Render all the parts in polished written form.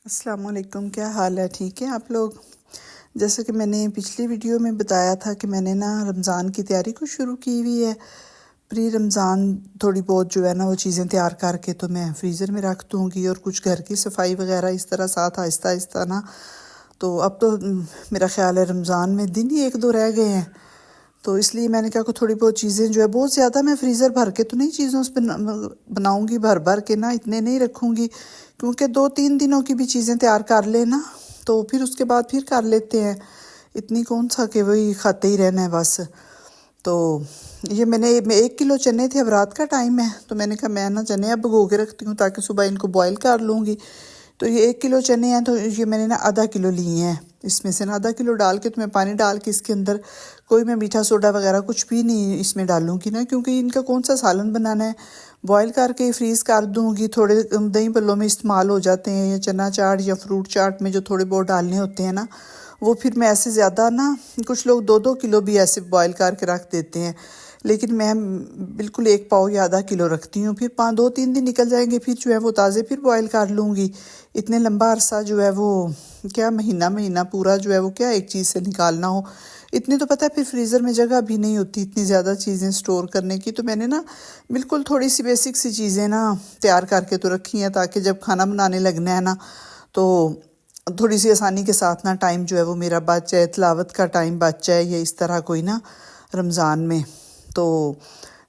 अस्सलाम वालेकुम, क्या हाल है? ठीक है आप लोग? जैसे कि मैंने पिछली वीडियो में बताया था कि मैंने ना रमज़ान की तैयारी को शुरू की हुई है। प्री रमज़ान थोड़ी बहुत जो है ना वो चीज़ें तैयार करके तो मैं फ्रीज़र में रख दूँगी और कुछ घर की सफाई वगैरह इस तरह साथ आहिस्ता आहिस्ता ना। तो अब तो मेरा ख़्याल है रमज़ान में दिन ही 1-2 रह गए हैं। तो इसलिए मैंने कहा कि थोड़ी बहुत चीज़ें जो है बहुत ज़्यादा मैं फ्रीज़र भर के तो नहीं चीज़ों से बनाऊँगी, भर भर के ना इतने नहीं रखूँगी, क्योंकि 2-3 दिनों की भी चीज़ें तैयार कर लें ना तो फिर उसके बाद फिर कर लेते हैं। इतनी कौन सा कि वही खाते ही रहना है बस। तो ये मैंने 1 किलो चने थे, अब रात का टाइम है तो मैंने कहा मैं ना चने अब भिगो के रखती हूँ ताकि सुबह इनको बॉयल कर लूँगी। तो ये 1 किलो चने हैं तो ये मैंने ना आधा किलो लिए हैं। इसमें से ना आधा किलो डाल के तो मैं पानी डाल के इसके अंदर कोई मैं मीठा सोडा वगैरह कुछ भी नहीं इसमें डालूँगी ना, क्योंकि इनका कौन सा सालन बनाना है। बॉयल करके फ्रीज़ कर दूँगी, थोड़े दही भल्लों में इस्तेमाल हो जाते हैं या चना चाट या फ्रूट चाट में जो थोड़े बहुत डालने होते हैं ना, वो फिर मैं ऐसे ज़्यादा ना, कुछ लोग 2-2 किलो भी ऐसे बॉयल करके रख देते हैं, लेकिन मैं बिल्कुल 1 पाव या आधा किलो रखती हूँ। फिर 2-3 दिन निकल जाएंगे, फिर जो है वो ताज़े फिर बॉयल कर लूँगी। इतने लंबा अरसा जो है वो क्या महीना पूरा जो है वो क्या एक चीज़ से निकालना हो। इतनी तो पता है फिर फ्रीज़र में जगह भी नहीं होती इतनी ज़्यादा चीज़ें स्टोर करने की। तो मैंने ना बिल्कुल थोड़ी सी बेसिक सी चीज़ें ना तैयार करके तो रखी हैं ताकि जब खाना बनाने लगना है ना तो थोड़ी सी आसानी के साथ ना टाइम जो है वो मेरा बच जाए, तिलावत का टाइम बच जाए या इस तरह कोई ना रमज़ान में। तो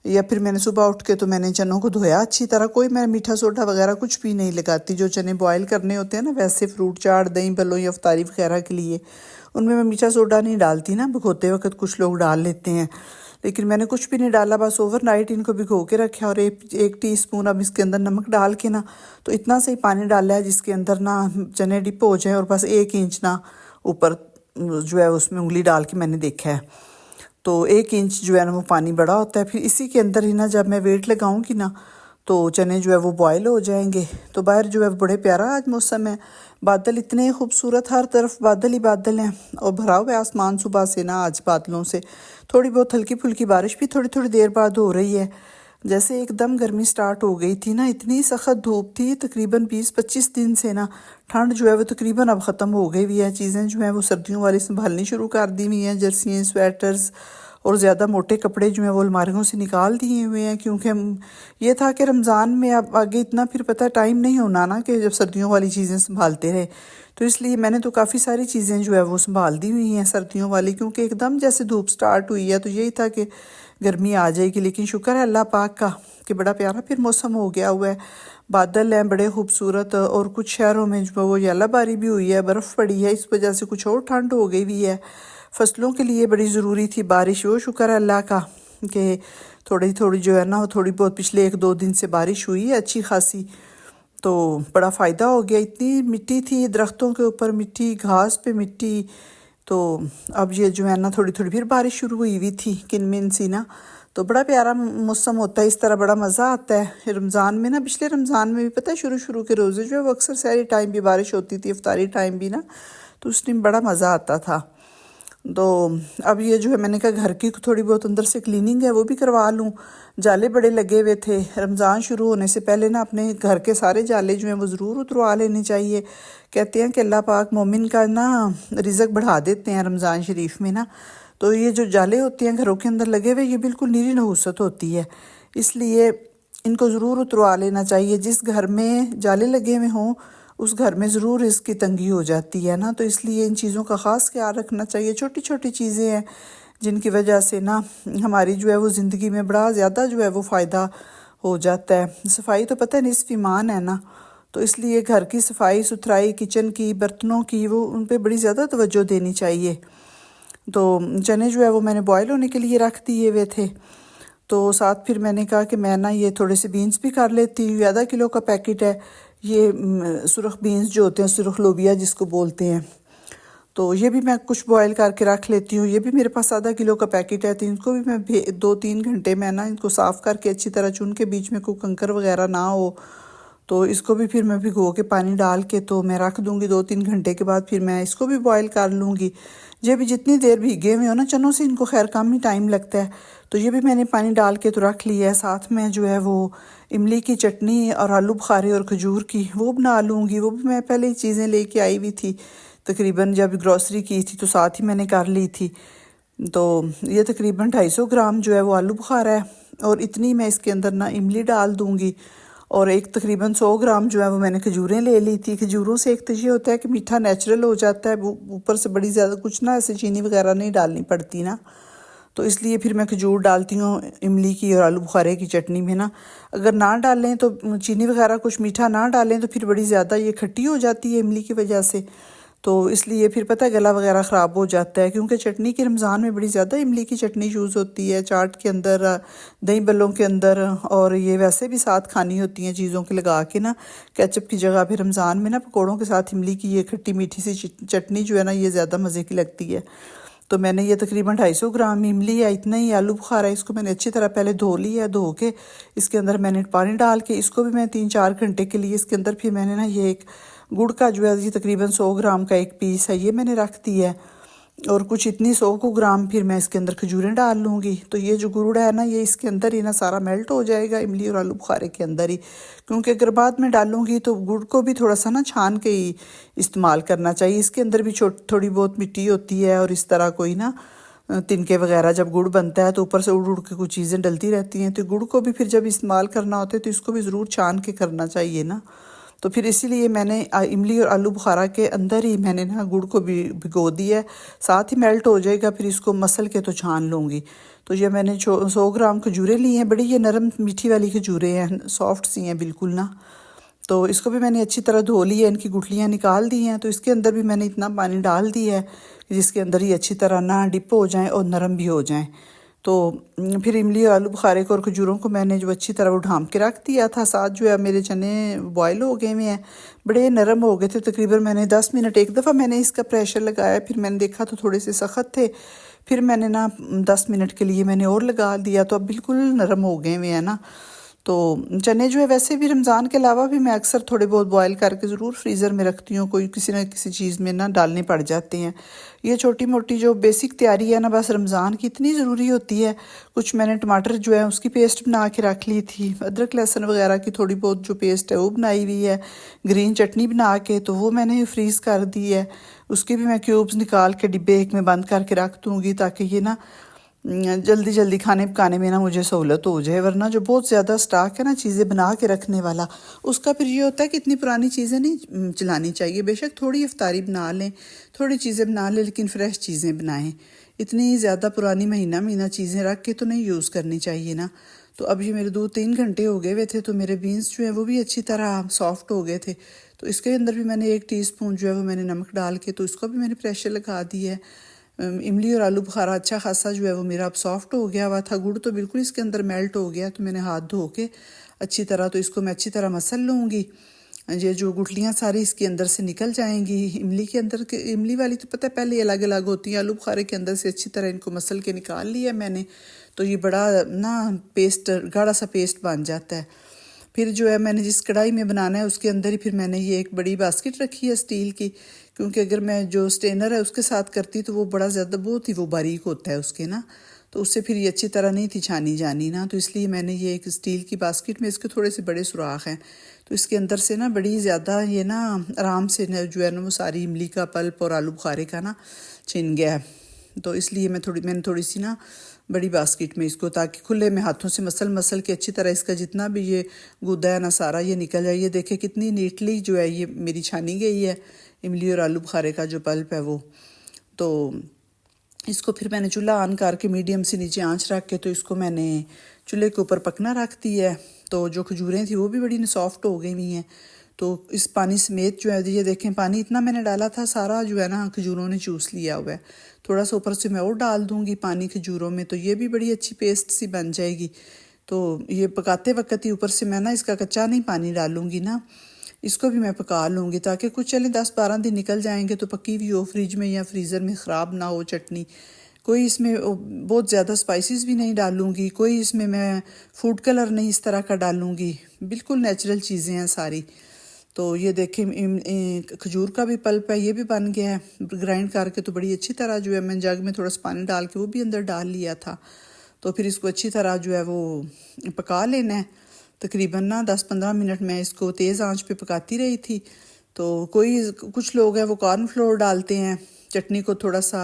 या फिर मैंने सुबह उठ के तो मैंने चनों को धोया अच्छी तरह, कोई मैं मीठा सोडा वगैरह कुछ भी नहीं लगाती। जो चने बॉयल करने होते हैं ना वैसे फ्रूट चाट, दही भल्लों या अफ्तारी वगैरह के लिए उनमें मैं मीठा सोडा नहीं डालती ना, भिगोते वक्त कुछ लोग डाल लेते हैं, लेकिन मैंने कुछ भी नहीं डाला। बस ओवरनाइट इनको भिगो के रखा और एक टीस्पून अब इसके अंदर नमक डाल के ना तो इतना सही पानी डाला है जिसके अंदर ना चने डिप हो जाए और बस 1 इंच ना ऊपर जो है उसमें उंगली डाल के मैंने देखा है तो 1 इंच जो है ना वो पानी बड़ा होता है। फिर इसी के अंदर ही ना जब मैं वेट लगाऊंगी ना तो चने जो है वो बॉयल हो जाएंगे। तो बाहर जो है बड़े प्यारा आज मौसम है, बादल इतने खूबसूरत, हर तरफ बादल ही बादल हैं और भरा हुआ है आसमान सुबह से ना आज बादलों से। थोड़ी बहुत हल्की फुल्की बारिश भी थोड़ी थोड़ी देर बाद हो रही है। जैसे एकदम गर्मी स्टार्ट हो गई थी ना, इतनी सख्त धूप थी, तकरीबन 20-25 दिन से ना ठंड जो है वो तकरीबन अब ख़त्म हो गई हुई है। चीज़ें जो हैं वो सर्दियों वाली संभालनी शुरू कर दी हुई हैं, जर्सियाँ, स्वेटर्स और ज़्यादा मोटे कपड़े जो हैं वो अलमारियों से निकाल दिए हुए हैं, क्योंकि ये था कि रमज़ान में अब आगे इतना फिर पता टाइम नहीं होना ना कि जब सर्दियों वाली चीज़ें संभालते रहे। तो इसलिए मैंने तो काफ़ी सारी चीज़ें जो है वो संभाल दी हुई हैं सर्दियों वाली, क्योंकि एकदम जैसे धूप स्टार्ट हुई है तो यही था कि गर्मी आ जाएगी। लेकिन शुक्र है अल्लाह पाक का कि बड़ा प्यारा फिर मौसम हो गया हुआ है, बादल हैं बड़े खूबसूरत और कुछ शहरों में जो वो यालाबारी भी हुई है, बर्फ़ पड़ी है, इस वजह से कुछ और ठंड हो गई हुई है। फसलों के लिए बड़ी ज़रूरी थी बारिश, वो शुक्र है अल्लाह का कि थोड़ी थोड़ी जो है ना वो थोड़ी बहुत पिछले 1-2 दिन से बारिश हुई है अच्छी खासी, तो बड़ा फ़ायदा हो गया। इतनी मिट्टी थी दरख्तों के ऊपर, मिट्टी घास पे मिट्टी, तो अब ये जो है ना थोड़ी थोड़ी फिर बारिश शुरू हुई हुई थी किनमिन सी ना, तो बड़ा प्यारा मौसम होता है, इस तरह बड़ा मज़ा आता है रमज़ान में ना। पिछले रमज़ान में भी पता है शुरू शुरू के रोज़े जो है वो अक्सर सहरी टाइम भी बारिश होती थी, इफ्तारी टाइम भी ना, तो उस टाइम बड़ा मज़ा आता था। तो अब ये जो है मैंने कहा घर की थोड़ी बहुत अंदर से क्लीनिंग है वो भी करवा लूँ। जाले बड़े लगे हुए थे, रमज़ान शुरू होने से पहले ना अपने घर के सारे जाले जो हैं वो ज़रूर उतरवा लेने चाहिए। कहते हैं कि अल्लाह पाक मोमिन का ना रिज़्क बढ़ा देते हैं रमज़ान शरीफ में ना। तो ये जो जाले होते हैं घरों के अंदर लगे हुए, ये बिल्कुल निरी नहुसत होती है, इसलिए इनको ज़रूर उतरवा लेना चाहिए। जिस घर में जाले लगे हुए हों उस घर में ज़रूर इसकी तंगी हो जाती है ना, तो इसलिए इन चीज़ों का ख़ास ख्याल रखना चाहिए। छोटी छोटी चीज़ें हैं जिनकी वजह से ना हमारी जो है वो ज़िंदगी में बड़ा ज़्यादा जो है वो फ़ायदा हो जाता है। सफाई तो पता है निस्फ़ ईमान है ना, तो इसलिए घर की सफाई सुथराई, किचन की, बर्तनों की, वो उन पर बड़ी ज़्यादा तवज्जो देनी चाहिए। तो चने जो है वो मैंने बॉयल होने के लिए रख दिए हुए थे, तो साथ फिर मैंने कहा कि मैं ना ये थोड़े से बीन्स भी कर लेती हूँ। आधा किलो का पैकेट है ये सुरख बीन्स जो होते हैं, सुरख लोबिया जिसको बोलते हैं, तो ये भी मैं कुछ बॉयल करके रख लेती हूँ। ये भी मेरे पास आधा किलो का पैकेट है, तो इनको भी मैं 2-3 घंटे में ना इनको साफ़ करके अच्छी तरह चुन के, बीच में कोई कंकर वगैरह ना हो तो इसको भी फिर मैं भिगो के पानी डाल के तो मैं रख दूँगी 2-3 घंटे के बाद फिर मैं इसको भी बॉयल कर लूँगी। ये भी जितनी देर भीगे हुए हो ना चनों से, इनको खैर कम ही टाइम लगता है। तो ये भी मैंने पानी डाल के तो रख लिया है। साथ में जो है वो इमली की चटनी और आलू बुखारे और खजूर की वो बना लूँगी। वो भी मैं पहले ही चीज़ें लेके आई हुई थी, तकरीबन जब ग्रॉसरी की थी तो साथ ही मैंने कर ली थी। तो ये तकरीबन 250 ग्राम जो है वो आलू बुखारा है और इतनी मैं इसके अंदर ना इमली डाल दूँगी। और एक तकरीबन 100 ग्राम जो है वो मैंने खजूरें ले ली थी। खजूरों से एक तो ये होता है कि मीठा नेचुरल हो जाता है, ऊपर से बड़ी ज़्यादा कुछ ना ऐसे चीनी वगैरह नहीं डालनी पड़ती ना, तो इसलिए फिर मैं खजूर डालती हूँ इमली की और आलू बुखारे की चटनी में ना। अगर ना डालें तो चीनी वगैरह कुछ मीठा ना डालें तो फिर बड़ी ज़्यादा ये खट्टी हो जाती है इमली की वजह से, तो इसलिए फिर पता है गला वगैरह ख़राब हो जाता है। क्योंकि चटनी की रमज़ान में बड़ी ज़्यादा इमली की चटनी यूज़ होती है, चाट के अंदर, दही बल्लों के अंदर, और ये वैसे भी साथ खानी होती हैं चीज़ों के लगा के ना, केचप की जगह फिर रमज़ान में ना पकौड़ों के साथ इमली की ये खट्टी मीठी सी चटनी जो है ना ये ज़्यादा मज़े की लगती है। तो मैंने ये तकरीबन 250 ग्राम इमली है, इतना ही आलू बुखारा है, इसको मैंने अच्छी तरह पहले धो लिया है। धो के इसके अंदर मैंने पानी डाल के इसको भी मैं 3-4 घंटे के लिए इसके अंदर फिर मैंने ना ये एक गुड़ का जो है ये तकरीबन 100 ग्राम का एक पीस है ये मैंने रख दिया है, और कुछ इतनी 100 ग्राम फिर मैं इसके अंदर खजूरें डाल लूँगी। तो ये जो गुड़ है ना ये इसके अंदर ही ना सारा मेल्ट हो जाएगा इमली और आलू बुखारे के अंदर ही, क्योंकि अगर बाद में डालूँगी तो गुड़ को भी थोड़ा सा ना छान के ही इस्तेमाल करना चाहिए। इसके अंदर भी थोड़ी बहुत मिट्टी होती है, और इस तरह कोई ना तिनके वगैरह जब गुड़ बनता है तो ऊपर से उड़ उड़ के कुछ चीज़ें डलती रहती हैं, तो गुड़ को भी फिर जब इस्तेमाल करना होता है तो इसको भी ज़रूर छान के करना चाहिए ना। तो फिर इसीलिए मैंने इमली और आलू बुखारा के अंदर ही मैंने ना गुड़ को भी भिगो दिया है, साथ ही मेल्ट हो जाएगा, फिर इसको मसल के तो छान लूँगी। तो ये मैंने 100 ग्राम खजूरें ली हैं, बड़ी ये नरम मीठी वाली खजूरें हैं, सॉफ्ट सी हैं बिल्कुल ना। तो इसको भी मैंने अच्छी तरह धो लिया है, इनकी गुठलियाँ निकाल दी हैं। तो इसके अंदर भी मैंने इतना पानी डाल दिया है कि जिसके अंदर ही अच्छी तरह ना डिप हो जाएँ और नरम भी हो जाएँ। तो फिर इमली और आलू बुखारे को और खजूरों को मैंने जो अच्छी तरह वो ढाँप के रख दिया था। साथ जो है मेरे चने बॉयल हो गए हुए हैं, बड़े नरम हो गए थे। तकरीबन मैंने 10 मिनट, एक दफ़ा मैंने इसका प्रेशर लगाया, फिर मैंने देखा तो थोड़े से सख्त थे, फिर मैंने ना 10 मिनट के लिए मैंने और लगा दिया, तो अब बिल्कुल नरम हो गए हुए हैं ना। तो चने जो है वैसे भी रमज़ान के अलावा भी मैं अक्सर थोड़े बहुत बॉयल करके ज़रूर फ्रीज़र में रखती हूँ, कोई किसी न किसी चीज़ में ना डालने पड़ जाते हैं। ये छोटी मोटी जो बेसिक तैयारी है ना बस रमज़ान की इतनी ज़रूरी होती है। कुछ मैंने टमाटर जो है उसकी पेस्ट बना के रख ली थी, अदरक लहसुन वगैरह की थोड़ी बहुत जो पेस्ट है वो बनाई हुई है, ग्रीन चटनी बना के तो वो मैंने फ्रीज़ कर दी है। उसके भी मैं क्यूब्स निकाल के डिब्बे एक में बंद करके रख दूँगी, ताकि ये ना जल्दी जल्दी खाने पकाने में ना मुझे सहूलत हो जाए। वरना जो बहुत ज़्यादा स्टॉक है ना चीज़ें बना के रखने वाला, उसका फिर ये होता है कि इतनी पुरानी चीज़ें नहीं चलानी चाहिए। बेशक थोड़ी इफ्तारी बना लें, थोड़ी चीज़ें बना लें, लेकिन फ़्रेश चीज़ें बनाएं। इतनी ज़्यादा पुरानी महीना महीना चीज़ें रख के तो नहीं यूज़ करनी चाहिए ना। तो अब ये मेरे 2-3 घंटे हो गए हुए थे, तो मेरे बीन्स जो है वो भी अच्छी तरह सॉफ्ट हो गए थे। तो इसके अंदर भी मैंने 1 टीस्पून जो है वो मैंने नमक डाल के तो इसको भी मैंने प्रेशर लगा दिया है। इमली और आलू बुखारा अच्छा खासा जो है वो मेरा अब सॉफ्ट हो गया हुआ था। गुड़ तो बिल्कुल इसके अंदर मेल्ट हो गया, तो मैंने हाथ धो के अच्छी तरह तो इसको मैं अच्छी तरह मसल लूँगी। ये जो गुठलियाँ सारी इसके अंदर से निकल जाएंगी। इमली के अंदर के इमली वाली तो पता है पहले अलग अलग होती हैं, आलू बुखारे के अंदर से अच्छी तरह इनको मसल के निकाल लिया मैंने। तो ये बड़ा ना पेस्ट, गाढ़ा सा पेस्ट बन जाता है। फिर जो है मैंने जिस कढ़ाई में बनाना है उसके अंदर ही फिर मैंने ये एक बड़ी बास्केट रखी है स्टील की, क्योंकि अगर मैं जो स्टेनर है उसके साथ करती तो वो बड़ा ज़्यादा बहुत ही वो बारीक होता है उसके ना, तो उससे फिर ये अच्छी तरह नहीं थी छानी जानी ना। तो इसलिए मैंने ये एक स्टील की बास्केट में, इसके थोड़े से बड़े सुराख हैं, तो इसके अंदर से ना बड़ी ज़्यादा ये ना आराम से जो है ना वो सारी इमली का पल्प और आलू बुखारे का ना छिन गया है। तो इसलिए मैंने थोड़ी सी ना बड़ी बास्केट में इसको, ताकि खुले में हाथों से मसल के अच्छी तरह इसका जितना भी ये गुदा है ना सारा ये निकल जाए। ये देखे कितनी नीटली जो है ये मेरी छानी गई है इमली और आलू बुखारे का जो पल्प है वो। तो इसको फिर मैंने चूल्हा ऑन करके मीडियम से नीचे आंच रख के तो इसको मैंने चूल्हे के ऊपर पकना रख दी है। तो जो खजूरें थी वो भी बड़ी सॉफ्ट हो गई हुई हैं। तो इस पानी समेत जो है ये देखें पानी इतना मैंने डाला था सारा जो है ना खजूरों ने चूस लिया हुआ है। थोड़ा सा ऊपर से मैं और डाल दूँगी पानी खजूरों में, तो ये भी बड़ी अच्छी पेस्ट सी बन जाएगी। तो ये पकाते वक्त ही ऊपर से मैं ना इसका कच्चा नहीं पानी डालूँगी ना, इसको भी मैं पका लूँगी, ताकि कुछ चले 10-12 दिन निकल जाएंगे तो पकी हुई हो फ्रिज में या फ्रीज़र में ख़राब ना हो चटनी। कोई इसमें बहुत ज़्यादा स्पाइसेस भी नहीं डालूँगी, कोई इसमें मैं फूड कलर नहीं इस तरह का डालूँगी, बिल्कुल नेचुरल चीज़ें हैं सारी। तो ये देखें खजूर का भी पल्प है, ये भी बन गया है ग्राइंड करके। तो बड़ी अच्छी तरह जो है मैंने जग में थोड़ा सा पानी डाल के वो भी अंदर डाल लिया था। तो फिर इसको अच्छी तरह जो है वो पका लेना है। तकरीबन ना 10-15 मिनट मैं इसको तेज़ आंच पे पकाती रही थी। तो कुछ लोग हैं वो कॉर्नफ्लोर डालते हैं चटनी को थोड़ा सा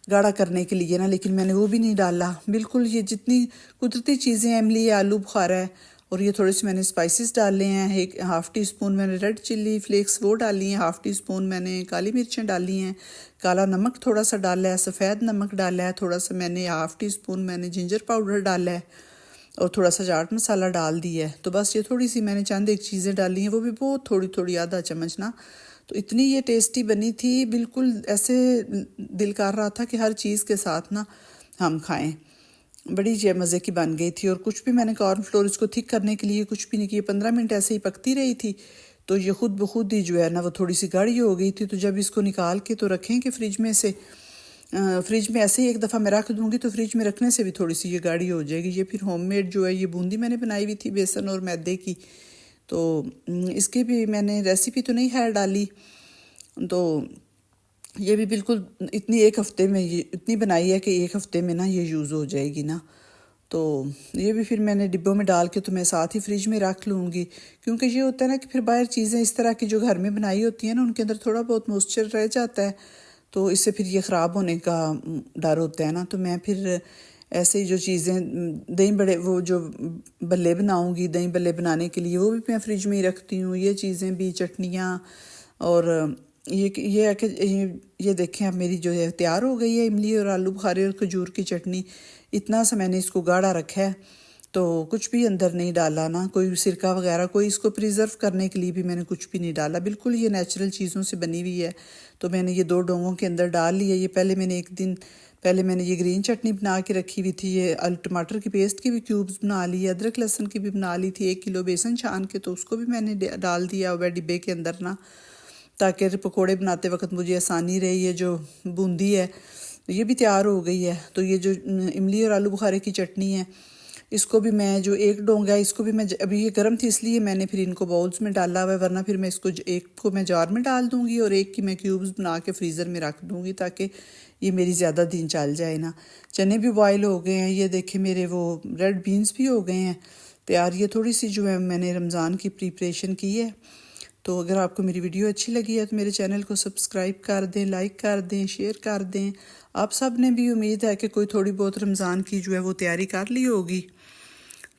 गाढ़ा करने के लिए ना, लेकिन मैंने वो भी नहीं डाला। बिल्कुल ये जितनी कुदरती चीज़ें हैं, इमली है, आलू बुखारा है, और ये थोड़े से मैंने स्पाइसेस डाले हैं। 1/2 टीस्पून मैंने रेड चिल्ली फ्लेक्स वो डाली हैं, 1/2 टीस्पून मैंने काली मिर्चें डाली हैं, काला नमक थोड़ा सा डाला है, सफ़ेद नमक डाला है थोड़ा सा मैंने, 1/2 टीस्पून मैंने जिंजर पाउडर डाला है, और थोड़ा सा चाट मसाला डाल दिया है। तो बस ये थोड़ी सी मैंने चंद एक चीज़ें डाली हैं, वो भी बहुत थोड़ी थोड़ी, आधा चम्मच ना। तो इतनी ये टेस्टी बनी थी, बिल्कुल ऐसे दिल कर रहा था कि हर चीज़ के साथ ना हम खाएं। बड़ी मज़े की बन गई थी। और कुछ भी मैंने कॉर्नफ्लोर इसको थिक करने के लिए कुछ भी नहीं किया, 15 मिनट ऐसे ही पकती रही थी। तो ये खुद ब खुद ही जो है ना वो थोड़ी सी गाढ़ी हो गई थी। तो जब इसको निकाल के तो रखेंगे फ्रिज में से, फ्रिज में ऐसे ही एक दफ़ा मैं रख दूँगी तो फ्रिज में रखने से भी थोड़ी सी ये गाढ़ी हो जाएगी। ये फिर होममेड जो है ये बूंदी मैंने बनाई हुई थी बेसन और मैदे की। तो इसकी भी मैंने रेसिपी तो नहीं है डाली। तो ये भी बिल्कुल इतनी एक हफ़्ते में ये इतनी बनाई है कि एक हफ़्ते में ना ये यूज़ हो जाएगी ना। तो ये भी फिर मैंने डिब्बों में डाल के तो मैं साथ ही फ्रिज में रख लूँगी, क्योंकि ये होता है ना कि फिर बाहर चीज़ें इस तरह की जो घर में बनाई होती हैं ना उनके अंदर थोड़ा बहुत मॉइस्चर रह जाता है, तो इससे फिर ये ख़राब होने का डर होता है ना। तो मैं फिर ऐसे ही जो चीज़ें दही बड़े वो जो बल्ले बनाऊँगी, दही बल्ले बनाने के लिए वो भी मैं फ्रिज में ही रखती हूँ। ये चीज़ें भी, चटनियाँ, और ये है कि ये देखें अब मेरी जो है तैयार हो गई है इमली और आलू बुखारे और खजूर की चटनी। इतना सा मैंने इसको गाढ़ा रखा है, तो कुछ भी अंदर नहीं डाला ना, कोई सिरका वगैरह, कोई इसको प्रिजर्व करने के लिए भी मैंने कुछ भी नहीं डाला। बिल्कुल ये नेचुरल चीज़ों से बनी हुई है। तो मैंने ये 2 डोंगों के अंदर डाल लिया। ये पहले मैंने एक दिन पहले मैंने ये ग्रीन चटनी बना के रखी हुई थी। ये टमाटर की पेस्ट की भी क्यूब्स बना ली है, अदरक लहसुन की भी बना ली थी। 1 किलो बेसन छान के तो उसको भी मैंने डाल दिया हुआ डिब्बे के अंदर ना, ताकि पकोड़े बनाते वक्त मुझे आसानी रही। ये जो बूंदी है ये भी तैयार हो गई है। तो ये जो इमली और आलू बुखारे की चटनी है, इसको भी मैं जो एक डोंगा है इसको भी मैं अभी ये गर्म थी इसलिए मैंने फिर इनको बाउल्स में डाला हुआ है, वरना फिर मैं इसको एक को मैं जार में डाल दूँगी और एक की मैं क्यूब्स बना के फ्रीज़र में रख दूँगी, ताकि ये मेरी ज़्यादा दिन चल जाए ना। चने भी बॉयल हो गए हैं, ये देखें मेरे वो रेड बीन्स भी हो गए हैं तैयार। ये थोड़ी सी जो है मैंने रमज़ान की प्रिपरेशन की है। तो अगर आपको मेरी वीडियो अच्छी लगी है तो मेरे चैनल को सब्सक्राइब कर दें, लाइक कर दें, शेयर कर दें। आप सब ने भी उम्मीद है कि कोई थोड़ी बहुत रमज़ान की जो है वो तैयारी कर ली होगी।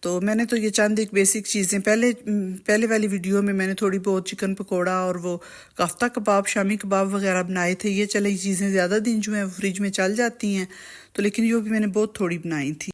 तो मैंने तो ये चंद एक बेसिक चीज़ें पहले वाली वीडियो में मैंने थोड़ी बहुत चिकन पकोड़ा और वो कफ्ता कबाब, शामी कबाब वगैरह बनाए थे। ये चले चीज़ें ज़्यादा दिन जो है फ्रिज में चल जाती हैं, तो लेकिन ये भी मैंने बहुत थोड़ी बनाई थी।